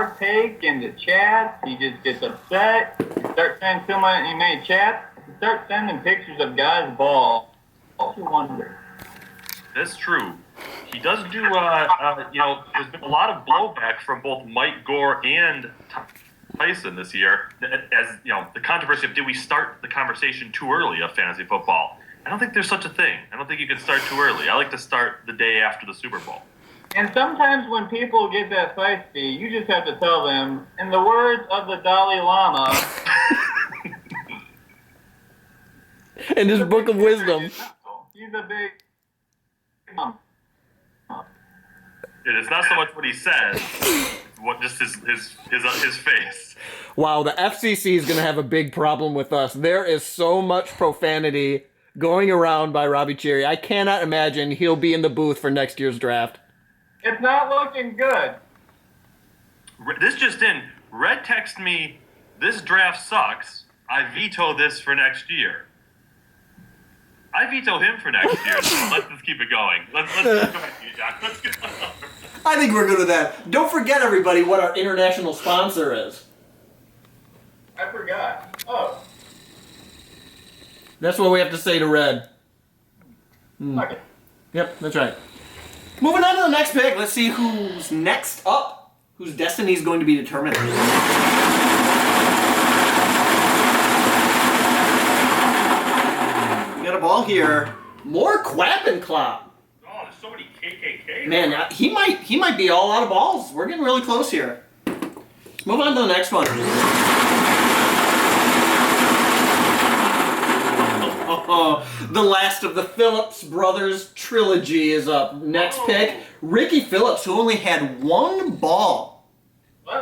partake in the chat. He just gets upset. You start sending too many chats. You start sending pictures of guys' balls. You wonder. That's true. He does do, there's been a lot of blowback from both Mike Gore and Tyson this year, as, the controversy of did we start the conversation too early of fantasy football. I don't think there's such a thing. I don't think you can start too early. I like to start the day after the Super Bowl. And sometimes when people get that feisty, you just have to tell them, in the words of the Dalai Lama, in his book of wisdom. He's a big... It's not so much what he says, what just his face. Wow, the FCC is going to have a big problem with us. There is so much profanity going around by Robbie Cherry. I cannot imagine he'll be in the booth for next year's draft. It's not looking good. This just in. Red texted me, this draft sucks. I veto this for next year. I veto him for next year, so let's just keep it going. Let's go ahead, Jack. Let's go. I think we're good with that. Don't forget, everybody, what our international sponsor is. I forgot. Oh. That's what we have to say to Red. Okay. Yep, that's right. Moving on to the next pick. Let's see who's next up. Whose destiny is going to be determined. We got a ball here. More Quappenclop. Oh, there's so many KKK. Man, he might be all out of balls. We're getting really close here. Let's move on to the next one. The last of the Phillips brothers trilogy is up. Next pick, Ricky Phillips, who only had one ball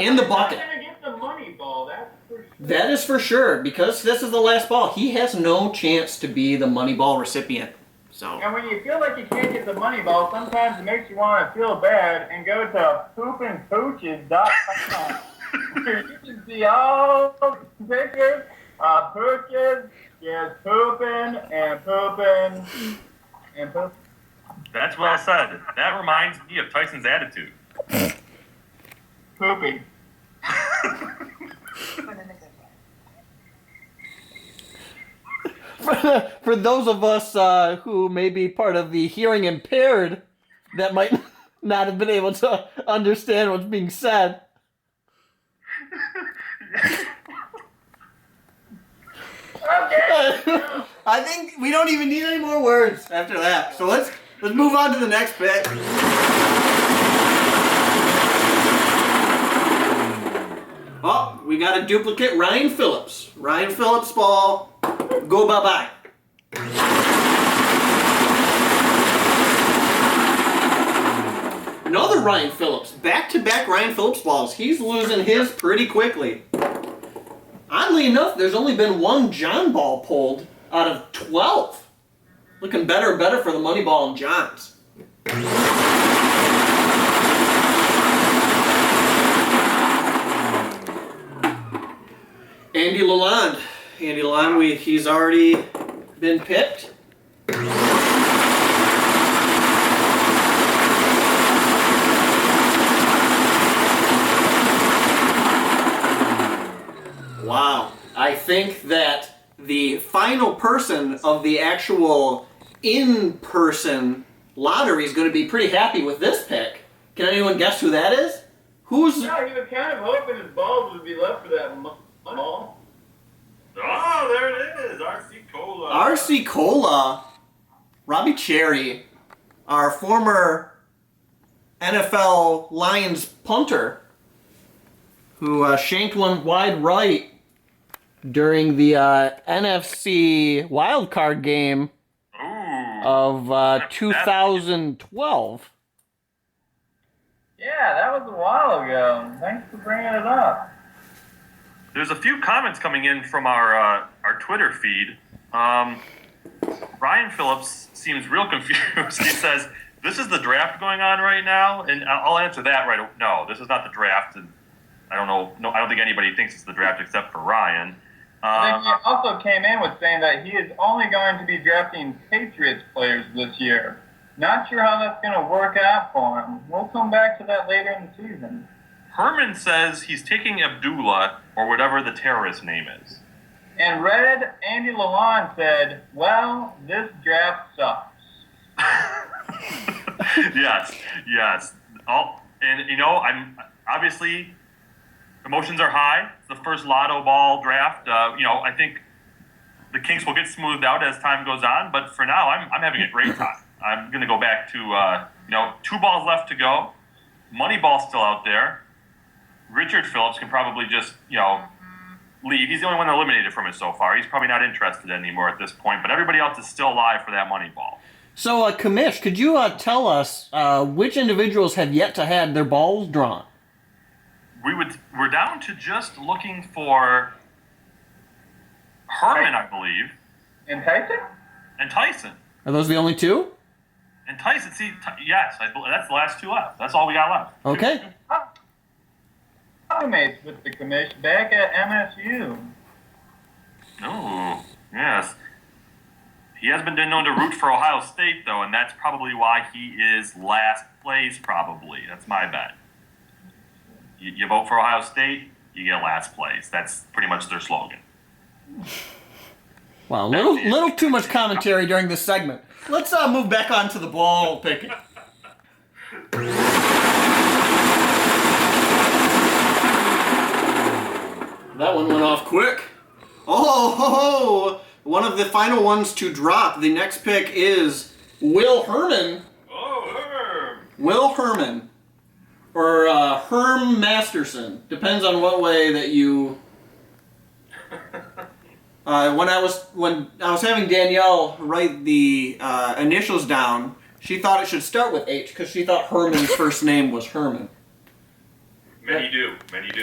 in the bucket. He's going to get the money ball, that's for sure. That is for sure, because this is the last ball. He has no chance to be the money ball recipient. So. And when you feel like you can't get the money ball, sometimes it makes you want to feel bad and go to poopandpooches.com. You can see all the pictures of pooches. Yes, pooping and pooping and pooping. That's well said. That reminds me of Tyson's attitude. Pooping. For those of us who may be part of the hearing impaired that might not have been able to understand what's being said. Okay. I think we don't even need any more words after that. So let's move on to the next pick. Oh, we got a duplicate Ryan Phillips. Ryan Phillips ball. Go bye-bye. Another Ryan Phillips. Back-to-back Ryan Phillips balls. He's losing his pretty quickly. Oddly enough, there's only been one John ball pulled out of 12. Looking better and better for the money ball and Johns. Andy Lalonde. Andy Lalonde, he's already been picked. Wow. I think that the final person of the actual in-person lottery is going to be pretty happy with this pick. Can anyone guess who that is? Who's... Yeah, he was kind of hoping his balls would be left for that money ball. Oh, there it is. RC Cola. RC Cola. Robbie Cherry, our former NFL Lions punter, who shanked one wide right during the NFC wildcard game of 2012. Yeah, that was a while ago. Thanks for bringing it up. There's a few comments coming in from our Twitter feed. Ryan Phillips seems real confused. He says, "This is the draft going on right now," and I'll answer that right. No, this is not the draft. And I don't know. No, I don't think anybody thinks it's the draft except for Ryan. I think he also came in with saying that he is only going to be drafting Patriots players this year. Not sure how that's going to work out for him. We'll come back to that later in the season. Herman says he's taking Abdullah or whatever the terrorist name is. And Red Andy Lalonde said, well, this draft sucks. Yes. And I'm obviously emotions are high. It's the first lotto ball draft. I think the kinks will get smoothed out as time goes on. But for now, I'm having a great time. I'm going to go back to 2 balls left to go. Moneyball's still out there. Richard Phillips can probably just leave. He's the only one eliminated from it so far. He's probably not interested anymore at this point. But everybody else is still alive for that Moneyball. So, Kamish, could you tell us which individuals have yet to have their balls drawn? We're down to just looking for Herman, I believe. And Tyson? And Tyson. Are those the only 2? And Tyson, yes, that's the last 2 left. That's all we got left. Okay. Teammates with the commission back at MSU. Oh, yes. He has been known to root for Ohio State, though, and that's probably why he is last place, probably. That's my bet. You vote for Ohio State, you get last place. That's pretty much their slogan. Wow, little too much commentary during this segment. Let's move back on to the ball picking. That one went off quick. Oh, one of the final ones to drop. The next pick is Will Herman. Oh, Herm. Will Herman. Or Herm Masterson. Depends on what way that you... When I was having Danielle write the initials down, she thought it should start with H because she thought Herman's first name was Herman. Many do.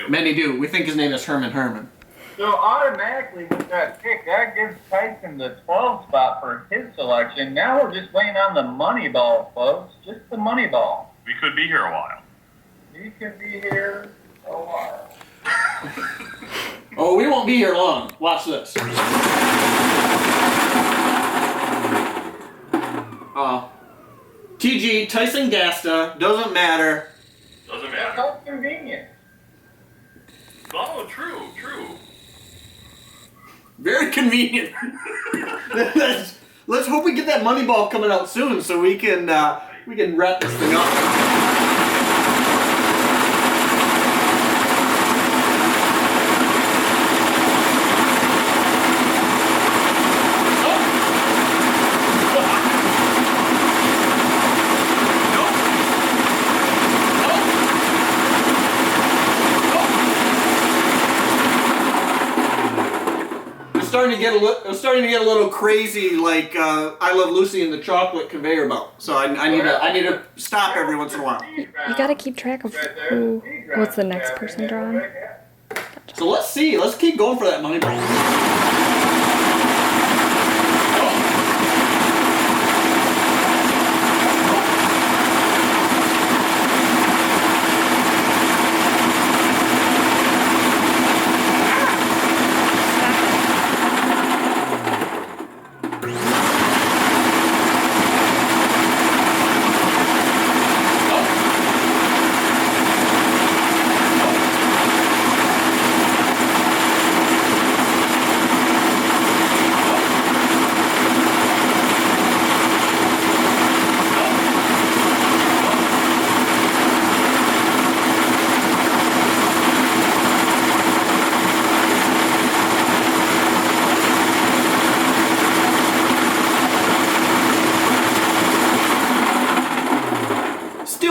Many do. We think his name is Herman. So automatically with that pick, that gives Tyson the 12 spot for his selection. Now we're just waiting on the money ball, folks. Just the money ball. We could be here a while. We could be here a while. Oh, we won't be here long. Watch this. TG, Tyson Gasta, doesn't matter. Doesn't That's matter. how convenient. Oh, true. Very convenient. Let's hope we get that money ball coming out soon so we can wrap this thing up. It was starting to get a little crazy, like I Love Lucy and the chocolate conveyor belt. So I need to stop every once in a while. You gotta keep track of what's the next person drawn. So let's see. Let's keep going for that money ball.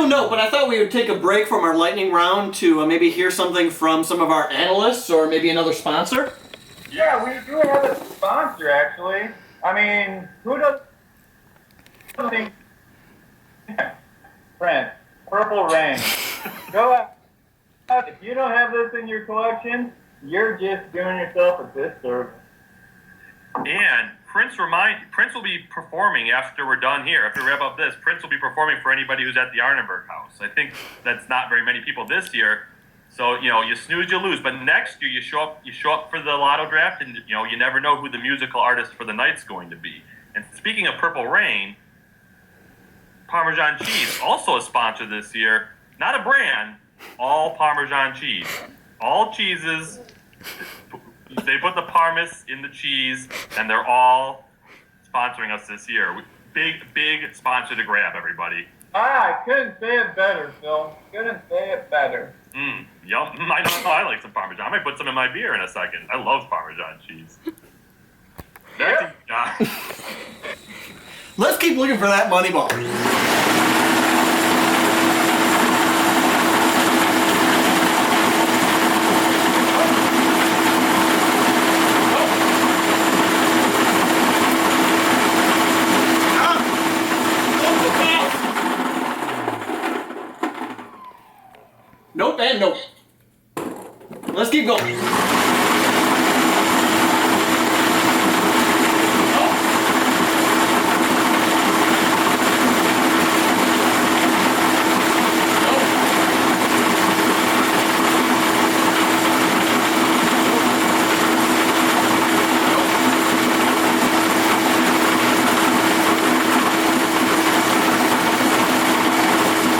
No, but I thought we would take a break from our lightning round to maybe hear something from some of our analysts or maybe another sponsor. Yeah, we do have a sponsor, actually. I mean, who doesn't think... Friend, Purple Rain. Go out. If you don't have this in your collection, you're just doing yourself a disservice. And Prince will be performing after we're done here. After we wrap up this, Prince will be performing for anybody who's at the Arnenberg house. I think that's not very many people this year. So, you snooze, you lose. But next year you show up for the lotto draft and you never know who the musical artist for the night's going to be. And speaking of Purple Rain, Parmesan cheese, also a sponsor this year. Not a brand, all Parmesan cheese. All cheeses, they put the Parmes in the cheese, and they're all sponsoring us this year. Big sponsor to grab, everybody. I couldn't say it better, Phil. Couldn't say it better. Yum. I know I like some Parmesan. I might put some in my beer in a second. I love Parmesan cheese. Yep. Let's keep looking for that money ball. Nope and nope. Let's keep going.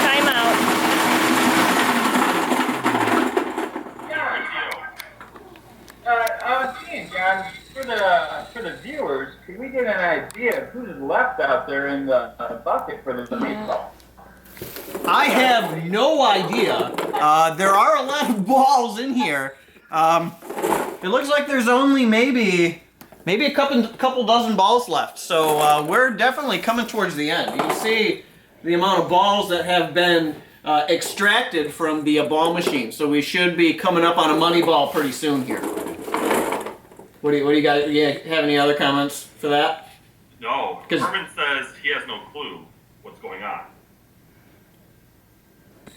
Time out. I was seeing, John, for the viewers, can we get an idea of who's left out there in the bucket for the meatball? I have no idea. There are a lot of balls in here. It looks like there's only maybe a couple dozen balls left. So we're definitely coming towards the end. You can see the amount of balls that have been extracted from the ball machine. So we should be coming up on a money ball pretty soon here. What do you guys? You have any other comments for that? No. Herman says he has no clue what's going on.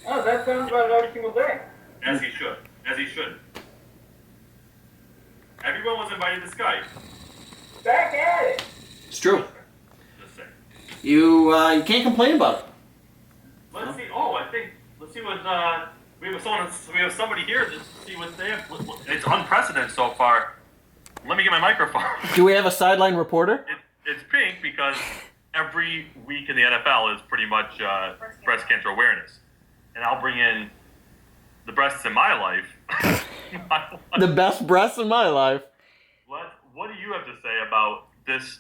Oh, that sounds about every single day. As he should. As he should. Everyone was invited to Skype. Back at it. It's true. Just saying. You can't complain about it. Let's see. Oh, let's see what we have somebody here to see what they have. It's unprecedented so far. Let me get my microphone. Do we have a sideline reporter? It's pink because every week in the NFL is pretty much breast cancer awareness, and I'll bring in the breasts in my life. The best breasts in my life. What do you have to say about this